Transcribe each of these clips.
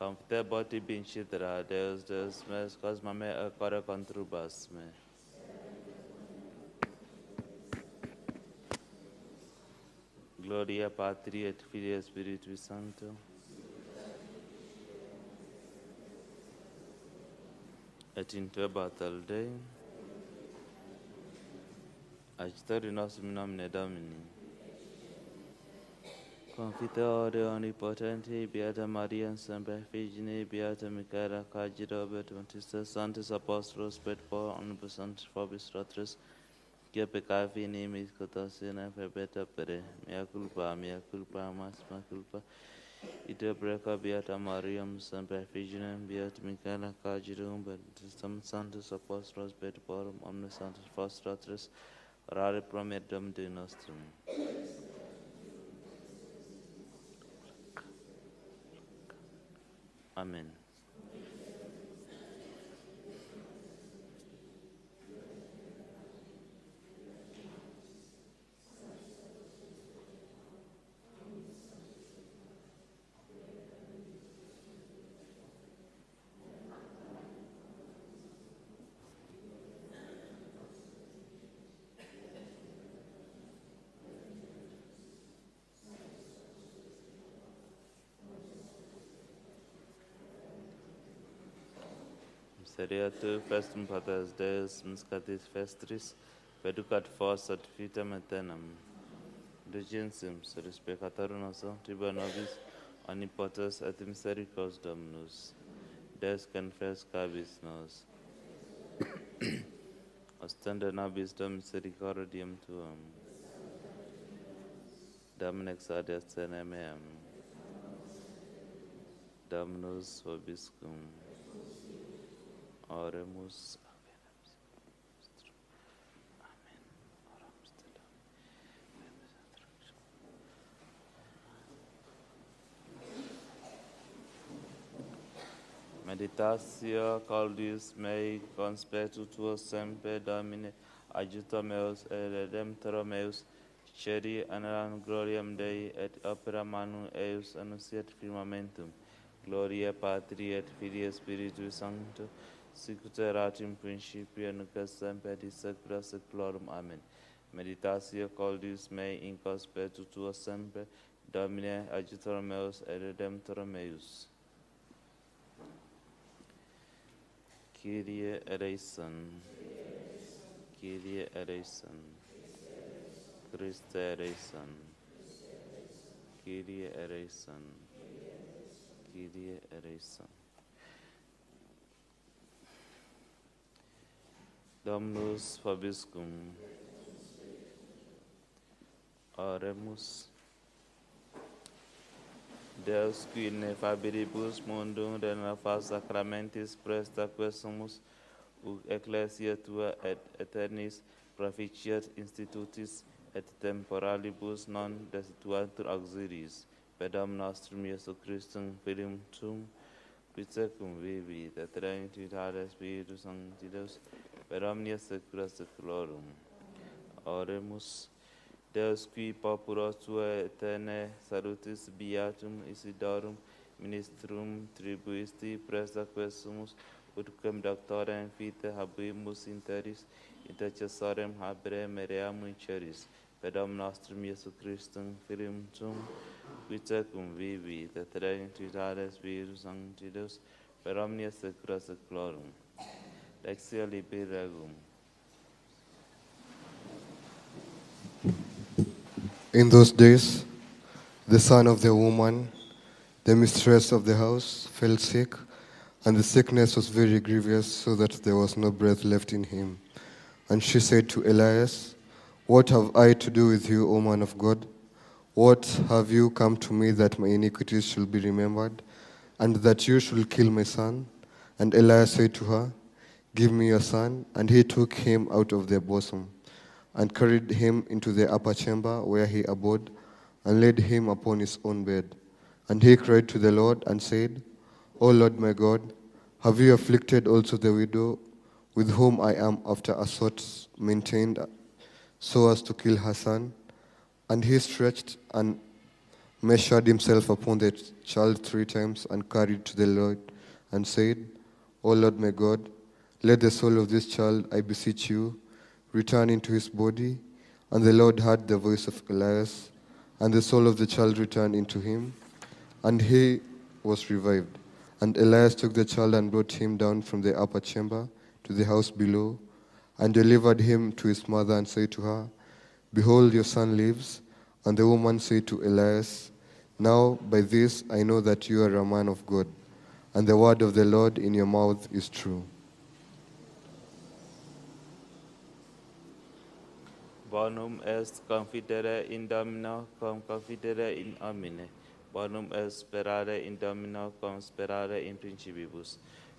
Comfortable binchitra, Deus mes cosmame acara contrubas me. Gloria Patri et Filii Spiritui Sancto. Et in tuebatal Dei. Agitari nostrum in nomine Domini. Confiteore omnipotenti, Beata Maria, semper Virgine, Beata Michaela, Cagida, Beatrice, Sanctus Apostolos, Pet for omnibus sanctus vobis rotris, que peccavi nimis cotasina verbeta pere, mea culpa, massima culpa, ite preca Beata Maria, semper Virgine, Beata Michaela, Cagida, Beatrice, Sanctus Apostolos, Pet for omnibus sanctus vobis rotris, orare pro me Domini nostrum. Amen. Seriatur festum patres Deus miscatis festris, peducat fos ad vitam aeternam. Regensim, seris peccatorum nostrum, tiba nobis, omnipotens et misericordiae Dominus. Deus confess cabis nos. Ostende nobis Dom misericordiam tuam. Domine exaude scene meam. Dominus vobiscum. Oremus. Amen. Oramus te Meditatio caldis mei conspetu tuo semper Domine, adjutor meus et redemptor meus, ceri aneram gloriam Dei et opera manu eius annunciat firmamentum. Gloria Patri et Filii Spiritui Sancto, sic ut erat in principio nunc et semper et saecula saeculorum. Amen. Meditatio caldis mei in conspetu tuo semper, Domine, adjutor meus et redemptor meus. Kyrie eleison. Kyrie eleison. Christe eleison. Kyrie eleison. Kyrie eleison. Dominus vobiscum. Oremus. Deus qui in fabilibus mundum de nefas sacramentis presta quesumus, ut ecclesia tua et aeternis proficiat institutis et temporalibus non destituantur auxiliis, per Dominum nostrum Iesu Christum Filium tuum, qui secum vivit et Trinitatis Spiritus Sancti Deus, per omnia saecula saeculorum. Oremus. Deus qui populos tuae aeternae salutis beatum Isidorum ministrum tribuisti presta quesumus, utquem doctorem vitae habuimus interis, intercessorem habere meream in ceris, per Dominum nostrum Iesu Christum Filium tuum, qui secum vivit et Trinitatis Spiritus Sancti Deus, per omnia saecula saeculorum. Lectio Liber Regum. In those days, the son of the woman, the mistress of the house, fell sick, and the sickness was very grievous, so that there was no breath left in him. And she said to Elias, "What have I to do with you, O man of God? What have you come to me that my iniquities should be remembered, and that you should kill my son?" And Elias said to her, "Give me your son." And he took him out of their bosom, and carried him into the upper chamber where he abode, and laid him upon his own bed. And he cried to the Lord and said, "O Lord my God, have you afflicted also the widow with whom I am after a sort maintained, so as to kill her son?" And he stretched an measured himself upon the child 3 times, and carried to the Lord, and said, O Lord my God, let the soul of this child, I beseech you, return into his body. And the Lord heard the voice of Elias, and the soul of the child returned into him, and he was revived. And Elias took the child and brought him down from the upper chamber to the house below, and delivered him to his mother, and said to her, Behold, your son lives. And the woman said to Elias, Now by this I know that you are a man of God, and the word of the Lord in your mouth is true. Bonum est confidere in Domino, cum confidere in homine. Bonum est sperare in Domino, cum sperare in principibus.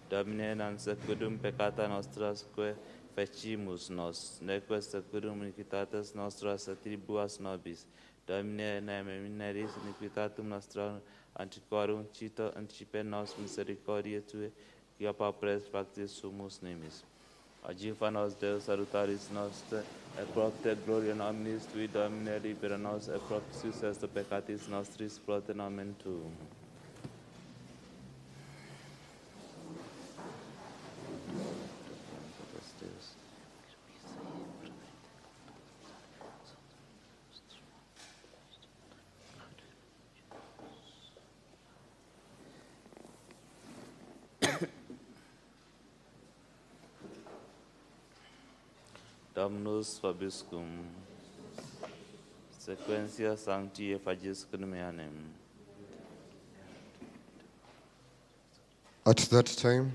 Domine non secundum peccata nostras que fecimus nos, neque secundum iniquitates nostras attribuas nobis. Domine ne mineris iniquitatum nostrum antiquarum cito anticipe nos misericordiae Tue, quia papres factis sumus nimis. Agifanos Deus salutaris nostre, et propter gloria nominis Tui, Domine, libera nos, et propitius est peccatis nostris, prote nomen Tuum. Dominus vobiscum. Sequentia Sancti Effagiscum meanem. At that time,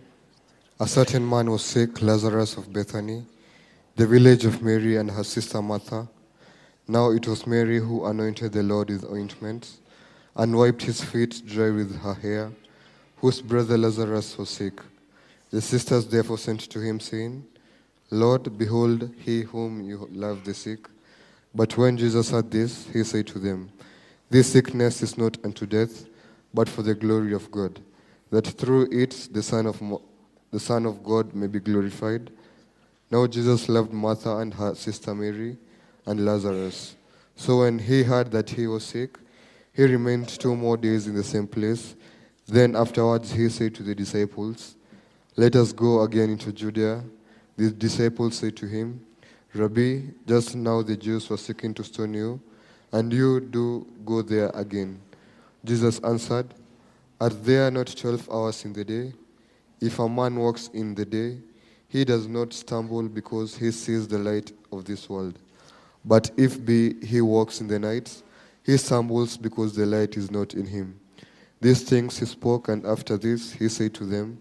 a certain man was sick, Lazarus of Bethany, the village of Mary and her sister Martha. Now it was Mary who anointed the Lord with ointment, and wiped his feet dry with her hair, whose brother Lazarus was sick. The sisters therefore sent to him, saying, Lord, behold, he whom you love is sick. But when Jesus heard this, he said to them, This sickness is not unto death, but for the glory of God, that through it the Son of God may be glorified. Now Jesus loved Martha and her sister Mary and Lazarus. So when he heard that he was sick, he remained 2 more days in the same place. Then afterwards he said to the disciples, Let us go again into Judea. The disciples said to him, Rabbi, just now the Jews were seeking to stone you, and you do go there again. Jesus answered, Are there not 12 hours in the day? If a man walks in the day, he does not stumble because he sees the light of this world. But if he walks in the night, he stumbles because the light is not in him. These things he spoke, and after this he said to them,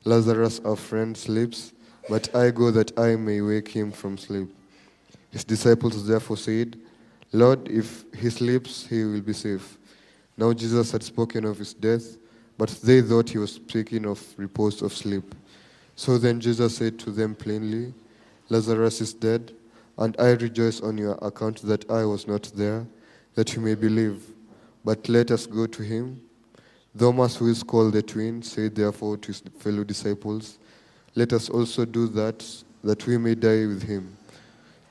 Lazarus, our friend, sleeps, but I go that I may wake him from sleep. His disciples therefore said, Lord, if he sleeps, he will be safe. Now Jesus had spoken of his death, but they thought he was speaking of repose of sleep. So then Jesus said to them plainly, Lazarus is dead, and I rejoice on your account that I was not there, that you may believe. But let us go to him. Thomas, who is called the twin, said therefore to his fellow disciples, Let us also do that we may die with him.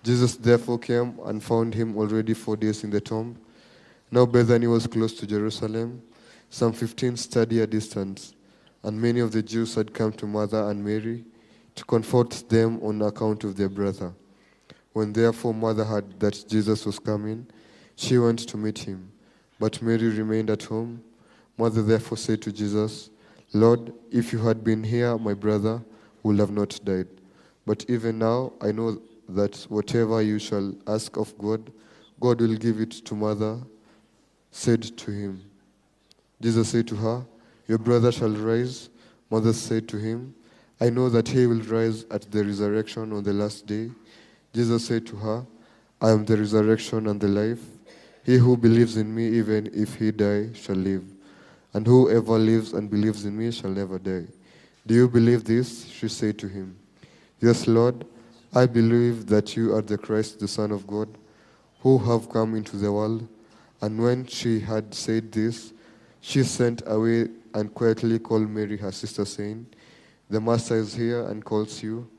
Jesus therefore came and found him already 4 days in the tomb. Now Bethany was close to Jerusalem, some 15 stadia distant, and many of the Jews had come to Martha and Mary to comfort them on account of their brother. When therefore Martha heard that Jesus was coming, she went to meet him, but Mary remained at home. Martha therefore said to Jesus, Lord, if you had been here, my brother would have not died. But even now I know that whatever you shall ask of God, God will give it to Martha. Said to him. Jesus said to her, Your brother shall rise. Martha said to him, I know that he will rise at the resurrection on the last day. Jesus said to her, I am the resurrection and the life. He who believes in me, even if he die, shall live. And whoever lives and believes in me shall never die. Do you believe this? She said to him, Yes, Lord, I believe that you are the Christ, the Son of God, who have come into the world. And when she had said this, she sent away and quietly called Mary, her sister, saying, The Master is here and calls you.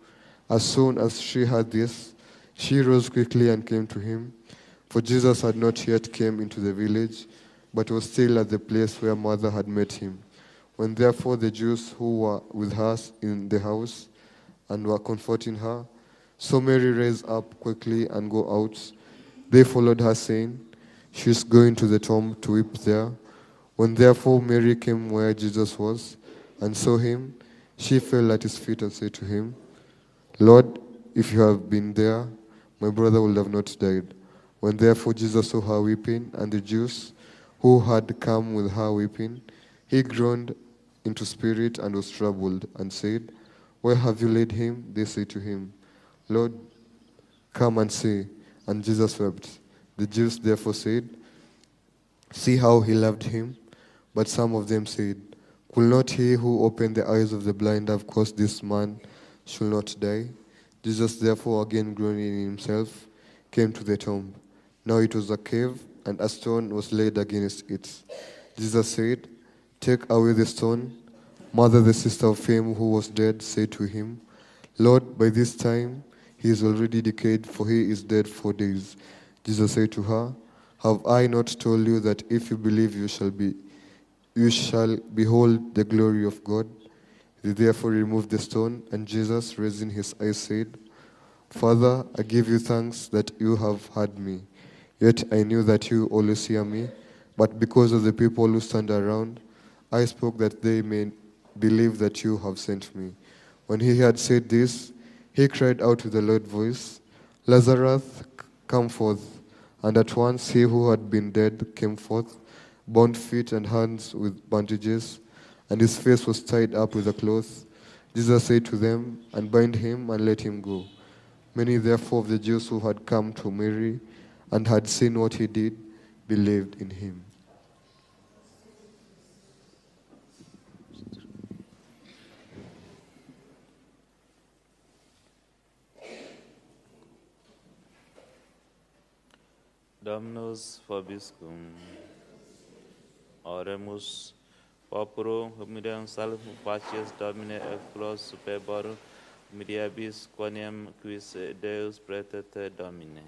As soon as she heard this, she rose quickly and came to him. For Jesus had not yet come into the village, but was still at the place where mother had met him. When therefore the Jews who were with her in the house and were comforting her saw Mary raise up quickly and go out, they followed her, saying, "She is going to the tomb to weep there." When therefore Mary came where Jesus was and saw him, she fell at his feet and said to him, "Lord, if you had been there, my brother would have not died." When therefore Jesus saw her weeping, and the Jews who had come with her weeping, he groaned into spirit and was troubled, and said, "Where have you laid him?" They said to him, "Lord, come and see." And Jesus wept. The Jews therefore said, "See how he loved him." But some of them said, "Could not he who opened the eyes of the blind have caused this man should not die?" Jesus therefore, again groaning in himself, came to the tomb. Now it was a cave, and a stone was laid against it. Jesus said, "Take away the stone." Mother, the sister of him who was dead, said to him, "Lord, by this time he is already decayed, for he is dead 4 days." Jesus said to her, "Have I not told you that if you believe you shall behold the glory of God?" They therefore removed the stone, and Jesus, raising his eyes, said, "Father, I give you thanks that you have heard me. Yet I knew that you always hear me, but because of the people who stand around, I spoke that they may believe that you have sent me." When he had said this, he cried out with a loud voice, "Lazarus, come forth." And at once he who had been dead came forth, bound feet and hands with bandages, and his face was tied up with a cloth. Jesus said to them, "Unbind him and let him go." Many therefore of the Jews who had come to Mary and had seen what he did believed in him. Dominus vobiscum. Oremus popuro humidem salvum facies Domine et clos superborum mediabis quoniam quis Deus pretete Domine.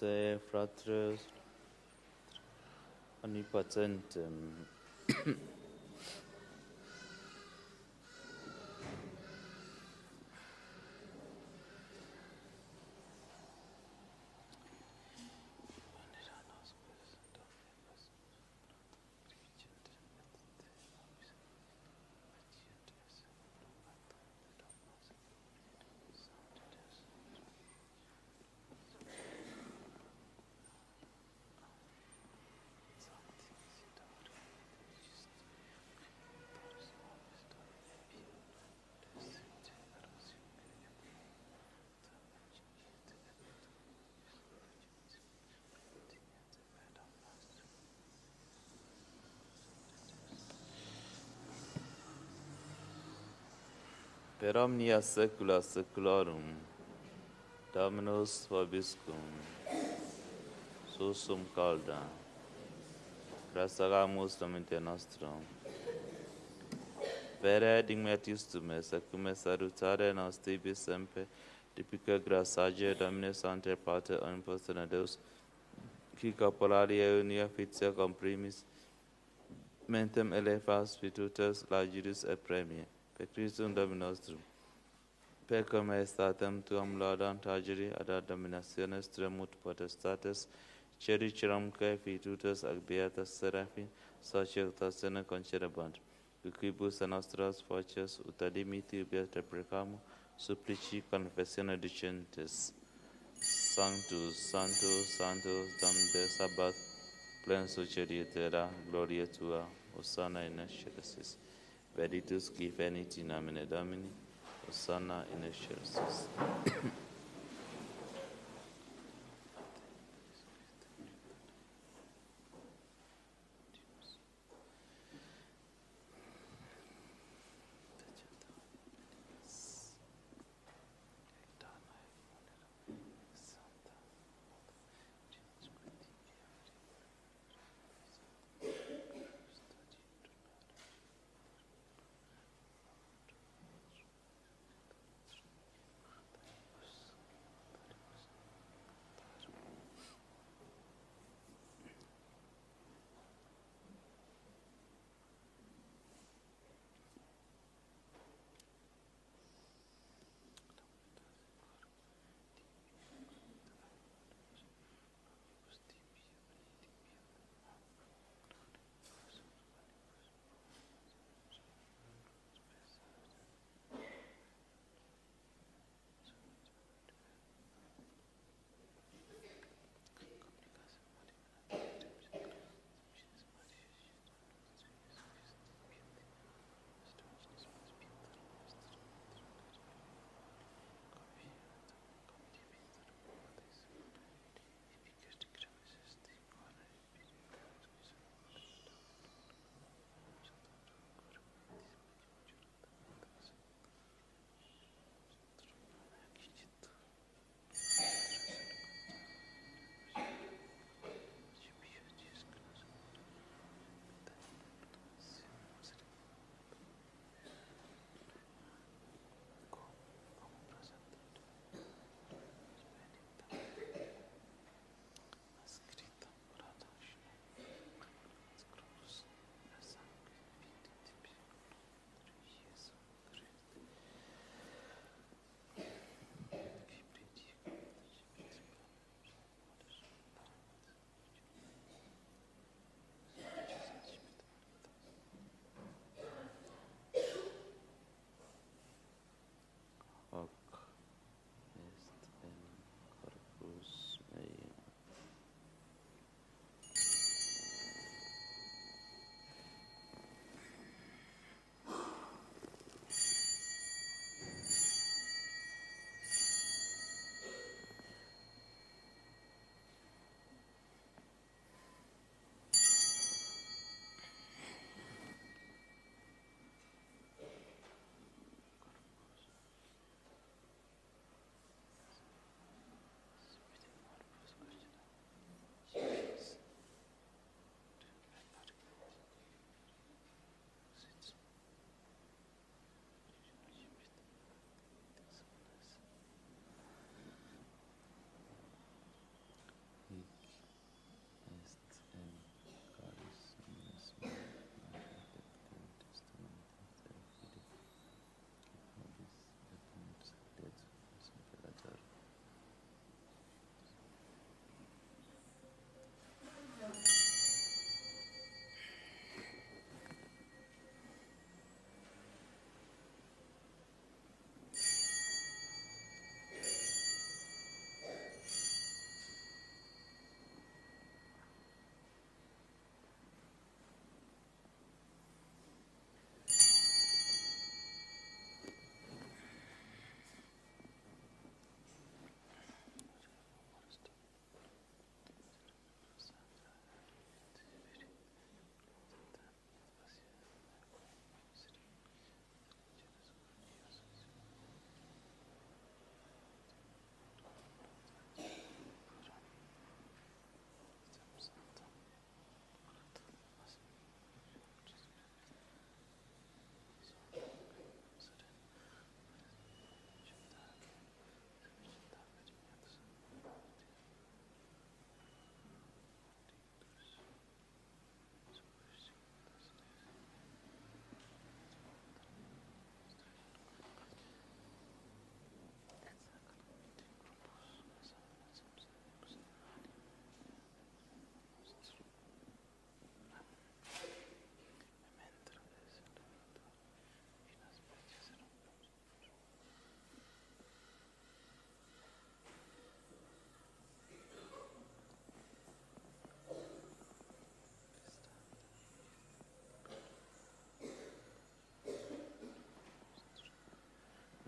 se fratres omnipotentem, per omnia saecula saeculorum, Dominus vobiscum, susum calda, restauramus Dominite nostrum, vere digmetis tume, secume salutare nos tibi semper, typica grassagia Domine Sancte Pater omnipotens Deus, qui corporalia unia officia comprimis, mentem elefas virtutes largidus et premie, per Christum Dominum nostrum, per cum estatem tuam laudam tagere ad dominationes tremut potestates, cericeramque virtutes ac beatas serafin, societatione concedebant, quibus a nostras voces ut ad dimiti ubiet reprecamo, supplici confessione dicentes. Sanctus, Sanctus, Sanctus, Domine Sabbath, plen sucedi terra, gloria tua, Hosanna in excelsis. Benedictus qui venit in nomine Domini, Hosanna in excelsis.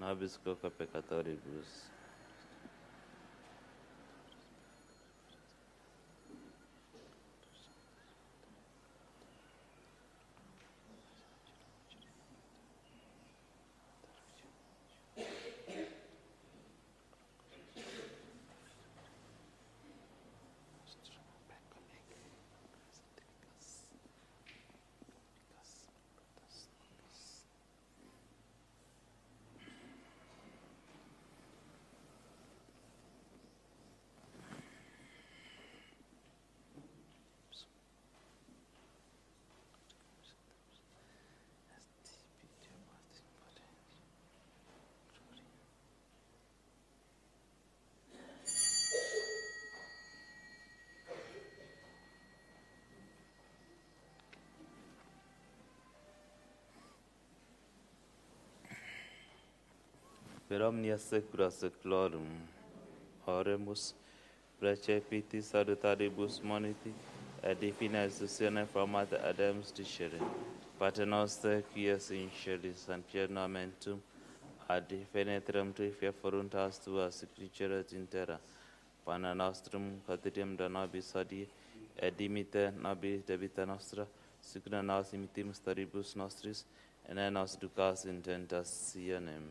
nobis coca peccatoribus. Per omnia secula seclorum, oremus, precepitis salutaribus moniti, et divina institutione formata ademus dicere, Pater noster, qui es in celis, sanctificetur nomen tuum, ad fenetrem tui fiat voluntas tua, sic in terra. Panem nostrum quotidianum da nobis hodie, et dimitte nobis debita nostra, sic nos dimittimus toribus nostris, et ne nos ducas in tentationem.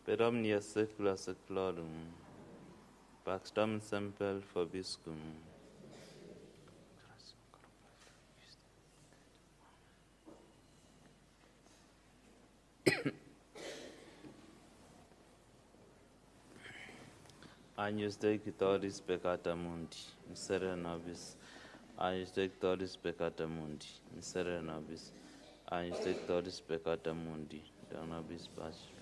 Per omnia secula seclorum, pax Domini semper vobiscum. Agnus Dei qui tollis peccata mundi, miserere nobis. Agnus Dei qui tollis peccata mundi, miserere nobis. Agnus Dei qui tollis peccata mundi, da nobis pace.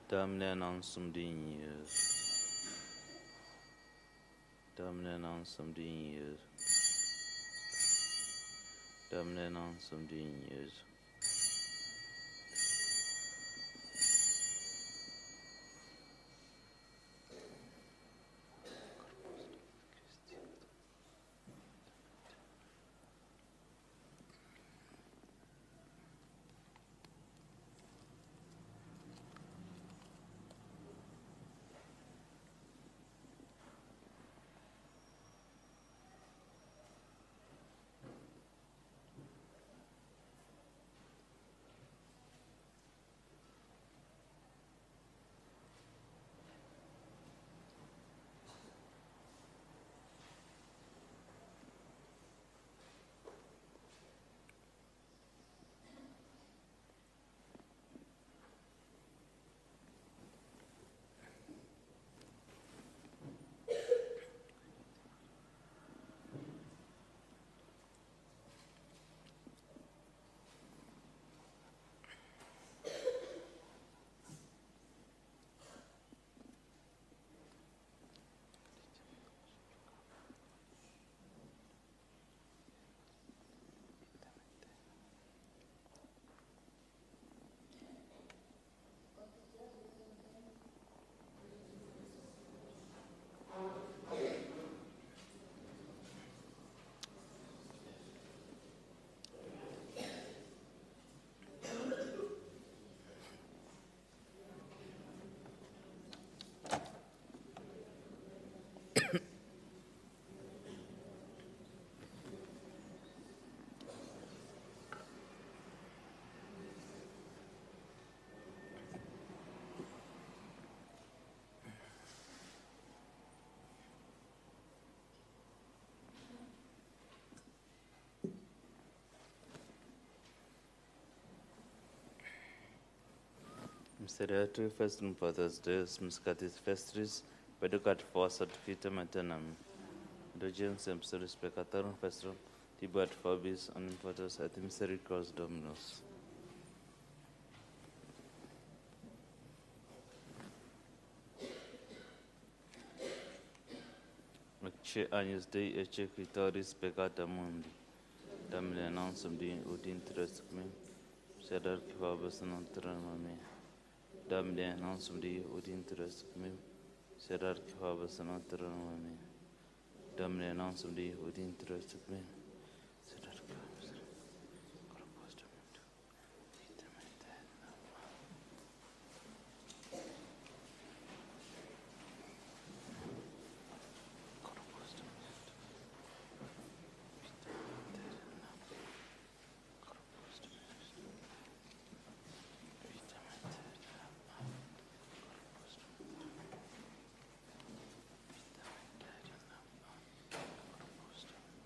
Domine non sum dignius. Domine non sum dignius. Domine non sum dignius. Misereatur festrum potes Deus, miscatis vestris, peducat vos ad vitam aeternam. Indulgens miseris peccatorum vestrum, tibat vobis omnipotus et misericordias Dominus. Ecce agnus Dei ecce quitoris peccata mundi. Domine non sum Dei ut interest me, sedar qui vobis non me. Domine non sum Dei ut interest me, sedar qui vobis non me. Domine non sum Dei ut interest me, sedar qui vobis corpus Domini, vitam aeterna. Corpus Domini, vitam aeterna. Corpus Domini, vitam aeterna. Corpus Domini, vitam aeterna. Corpus Domini.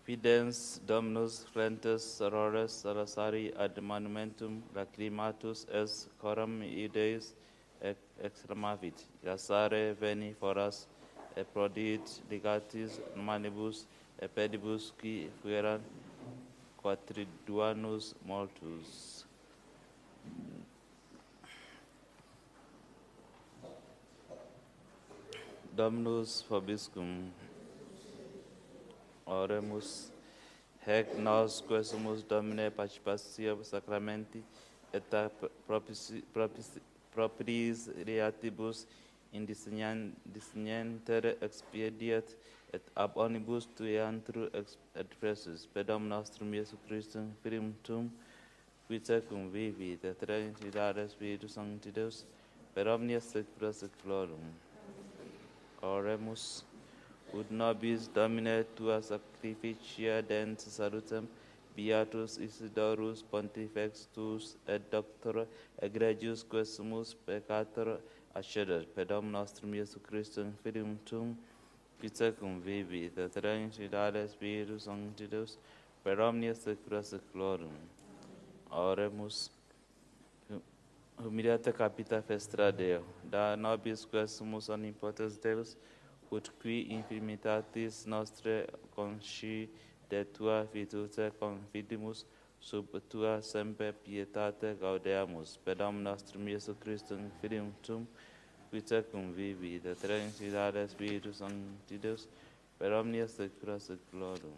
Fidens Dominus Rentus Sorores Salazari ad monumentum lacrimatus es coram ideis exclamavit, Iasare veni foras, e prodit legatis manibus, e pedibus qui fueran quatriduanus mortus. Dominus vobiscum. Oremus. Hec nos quesumus Domine participatia sacramenti et a propris reatibus indiscernere expediet et ab omnibus tui antru expressus per Dominum nostrum Iesu Christum Filium tuum qui tecum vivit et Trinitatis Spiritus Sancti Deus per omnia saecula saeculorum. Oremus. Ut nobis Domine tua sacrificia dens salutem, Beatus Isidorus Pontifex tuus et Doctor egregius quesumus peccator ascedat per Dominum nostrum Iesu Christum Filium tuum, qui tecum vivit et Trinitatis Spiritus Sancti Deus per omnia saecula saeculorum. Oremus. Humiliata capita festra Deo, da nobis quesumus omnipotens Deus, ut qui infirmitatis nostre consci de tua virtute confidimus, sub tua semper pietate gaudeamus, per Dominum nostrum Iesu Christum Filium tuum, qui tecum vivit et Trinitatis Spiritus Sancti Deus, per omnia saecula saeculorum.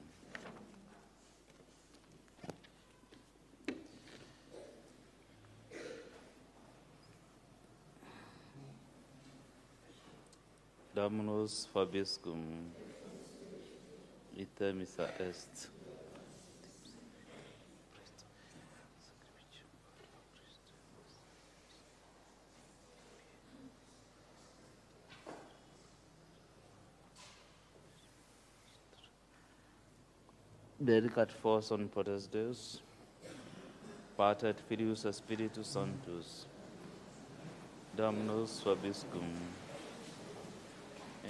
Dominus vobiscum. Ite missa est. Dedicat vos omnipotens Deus, Pater et Filius et Spiritus Sanctus. Dominus vobiscum.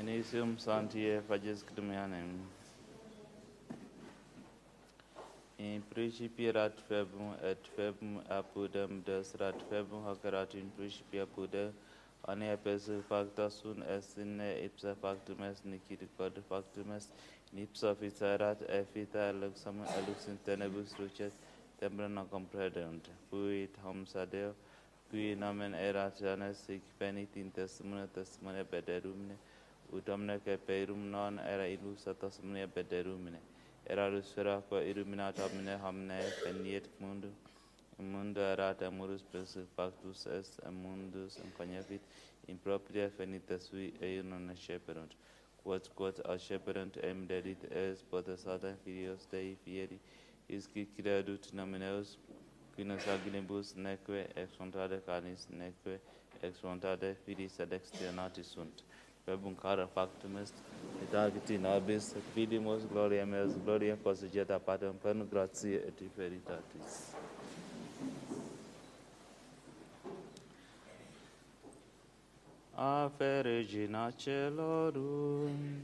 Initium Sanctiae facies criminanem. In principio erat verbum, et verbum apudem Deus erat verbum, hoc erat in principio apudem, omnia perse facta sunt, est in ipsa factum est, nihil quod factum est, in ipsa vita erat, et vita luxam, et lux in tenebris lucet, temporis non comprehendunt. Fuit homsa Deo, qui nomen erat janes, sic venit in testimonia pederumine, ut omne que perum non era illusa testimonia pederumine. Era luspera qua illuminata omne veniet mundum, in mundo erat amorus perse factus est, in mundus inconjebit, in propria venita sui ei non asceperunt. Quod asceperunt em dedit es potestatem filios Dei fieri, isci credut nomen eus, qui non sanguinibus neque ex voluntate carnis, neque ex voluntate filii sed extionati sunt. Verbum cara factum est, et agiti nobis, et fidimus gloriam eus, gloriam possigeta Patrem, pleno gratiae et veritatis. Ave Regina Celorum,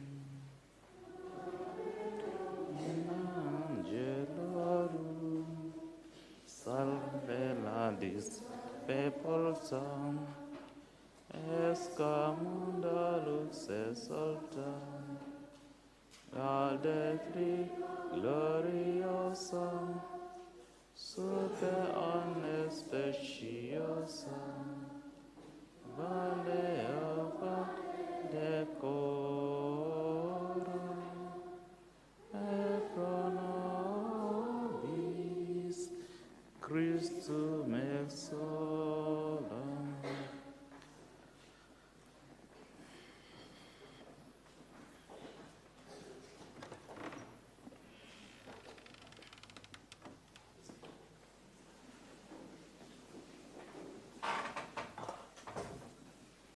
Angelorum, salve ladis pepulsam, escamunda lux exaltam, Gaude gloriosam, super omnes speciosam,